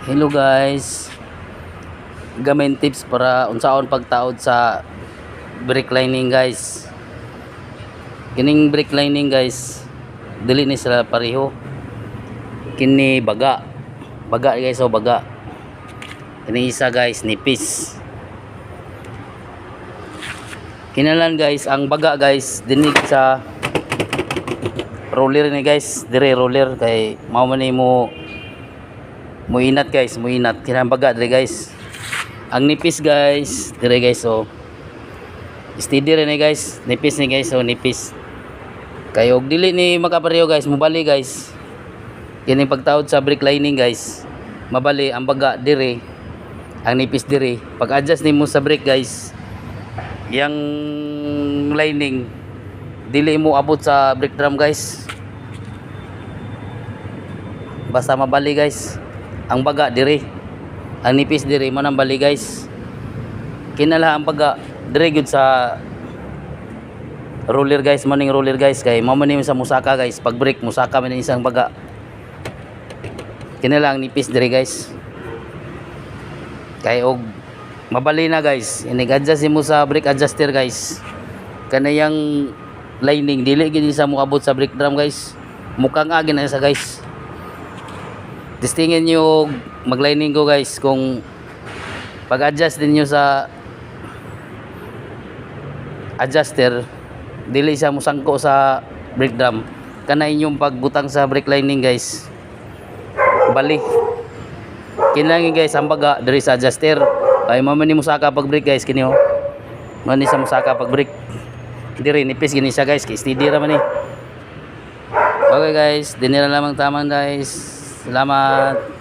Hello guys, gamin tips para unsaon pagtaod sa brake lining guys. Kining brake lining guys, dili ni sila pareho. Kini baga guys, o baga. Kini isa guys nipis. Kinalan guys, ang baga guys dinig sa roller ni guys, dire roller kay mao man ni mo inat guys, mo inat kinambaga dire guys. Ang nipis guys dire guys, so steady rin ni guys, nipis ni guys, so nipis kayo og dili ni makapareho guys, mabali guys. Kini pagtaod sa brake lining guys, mabali ang baga dire, ang nipis dire. Pag adjust nimo sa brake guys, yang lining dili mo abot sa brake drum guys, basta mabali guys. Ang baga dire, ang nipis dire, mo nang bali guys. Kinala ang baga dire gyud sa roller guys, maning roller guys, kay mao man sa musaka guys. Pag brake musaka man isang baga, kinala ang nipis dire guys. Kay og mabali na guys, inig-adjust mo sa brake adjuster guys, kanayang lining dili gid sa moabot sa brake drum guys, mukhang agin na sa guys. Testingin nyo mag-lining ko guys, kung pag-adjust din nyo sa adjuster dili siya musangko sa brake drum, kana inyong pagbutang sa brake lining guys, bali. Kinangin guys ang baga diri sa adjuster, ay mo man ni musaka pag brake guys. Kini man ni sa musaka pag brake diri nipis gini siya guys, kay steady ra man ni. Okay guys, dinira lamang tamang guys. Salamat.